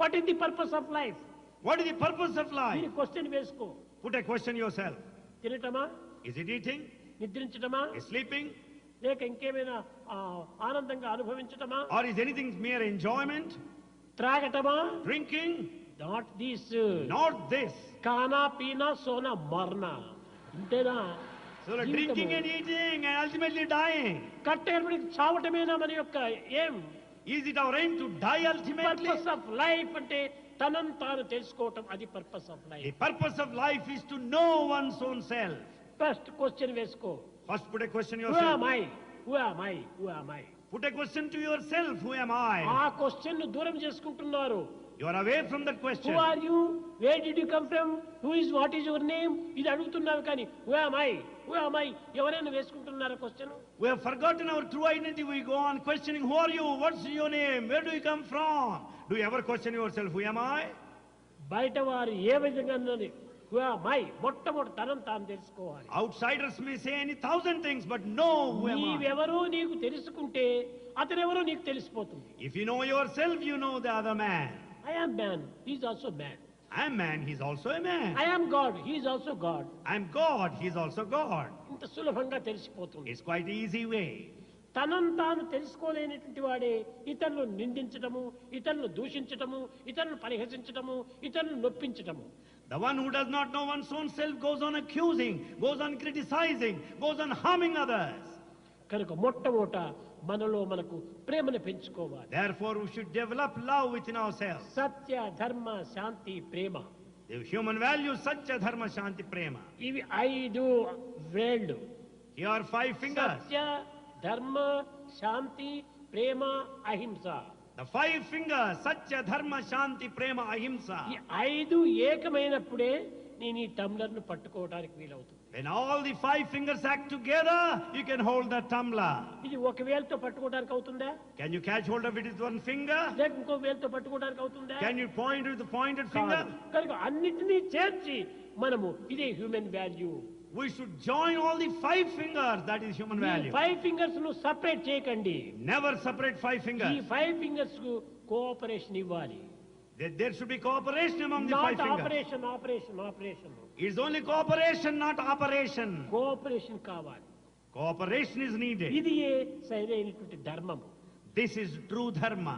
What is the purpose of life? What is the purpose of life? దీని question వేసుకో. Put a question yourself. తినటమా, Is it eating? నిద్రించటమా, Is sleeping? లేక ఇంకేమైనా ఆనందంగా అనుభవించటమా, Or is anything mere enjoyment? త్రాగటమా? Drinking? Not this. Not this. ఖానా పీనా సోనా మర్నా, ఇంతేనా? So drinking and eating and ultimately dying. కట్టేపడి చావటమేనా మన యొక్క ఏం? Is it our aim to die ultimately? Purpose of life అంటే తనను తాను తెలుసుకోవటం, అది purpose of The life. purpose of life is to know one's own self. First question వేసుకో. First put a question Who yourself. am I? Who am I? Who am I? Put a question to yourself. Who am I? ఆ question ను దూరం చేసుకుంటున్నారు. You are away from that question. Who are you? Where did you come from? What is your name? ఇది అడుగుతున్నారు కానీ who am I? Who am I? ఎవరైనా వేసుకుంటున్నారా question? We have forgotten our true identity. We go on questioning, who are you? What's your name? Where do you come from? Do you ever question yourself, who am I? బయట వారు ఏ విధంగా who am I? మొట్టమొదటి తనను తాను తెలుసుకోవాలి. Outsiders may say any thousand things, but know who am I. నీవెవరో నీకు తెలుసుకుంటే అతనెవరో నీకు తెలిసిపోతుంది. If you know yourself, you know the other man. I am man. He is also man. I am man, he is also a man. I am God. He is also God. I am God, he is also God. ఇంత సులభంగా తెలిసిపోతుంది. It's quite an easy way. తనను తాను తెలుసుకోలేనటువంటి వాడే ఇతరులను నిందించటము, ఇతరులను దూషించటము, ఇతరులను పరిహసించటము, ఇతరులను నొప్పించటము. The one who does not know one's own self goes on accusing, goes on criticizing, goes on harming others. కనుక మొట్టమొదట మనలో మనకు ప్రేమను పెంచుకోవాలి. Therefore we should develop love within ourselves. సత్య, ధర్మ, శాంతి, ప్రేమ. The human values, satya, dharma, shanti, prema. ఇవి 5 వేళ్ళు. Here are 5 fingers. సత్య, ధర్మ, శాంతి, ప్రేమ, అహింస. The 5 fingers, satya, dharma, shanti, prema, ahimsa. ఈ 5 ఏకమైనప్పుడే నేను ఈ టంబ్లర్ ను పట్టుకోవడానికి వీలవుతుంది. When all the 5 fingers act together, you can hold the tumbler. ఇది ఒక వేలుతో పట్టుకోవడానికి అవుతుందా? Can you catch hold of it with one finger? లేక ఇంకో వేలుతో పట్టుకోవడానికి అవుతుందా? Can you point with the pointed finger? కనుక అన్నిటినీ చేర్చి మనము ఇదే human value. We should join all the 5 fingers, that is human value. 5 fingers ను సెపరేట్ చేయకండి. Never separate 5 ఈ fingers. 5 ఫింగర్స్ కు కోఆపరేషన్ ఇవ్వాలి. There should be cooperation among the 5 not fingers. Operation. Operation It's only cooperation, not operation. Cooperation కావాలి. Cooperation is needed. ఇది సరైనటువంటి ధర్మము. This is true dharma.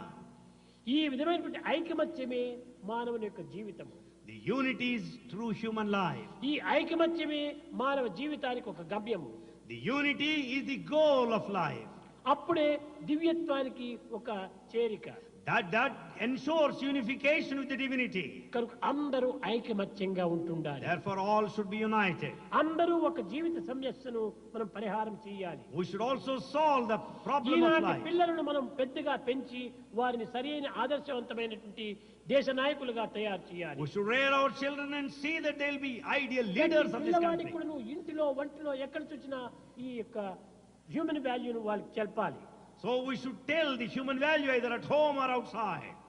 ఈ విధమైనటువంటి ఐకమత్యమే మానవుని యొక్క జీవితము. The unity is true human life. ఈ ఐకమత్యమే మానవ జీవితానికి ఒక గమ్యము. The unity is the goal of life. అప్పుడే దివ్యత్వానికి ఒక చేరిక. That ensures unification with the divinity. కనుక అందరూ ఐకమత్యంగా ఉంటుండాలి. Therefore all should be united. అందరూ ఒక జీవిత సమస్యను మనం పరిహారం చేయాలి. We should also solve the problem of ఈనాటి life. పిల్లలను మనం పెద్దగా పెంచి వారిని సరైన ఆదర్శవంతమైనటువంటి దేశ నాయకులుగా తయారు చేయాలి. We should rear our children and see that they will be ideal leaders of this country. ఇప్పుడు నువ్వు ఇంటిలో వంటిలో ఎక్కడ చూసినా ఈ యొక్క హ్యూమన్ వాల్యూను వాళ్ళకి చెప్పాలి. So we should tell the human value either at home or outside.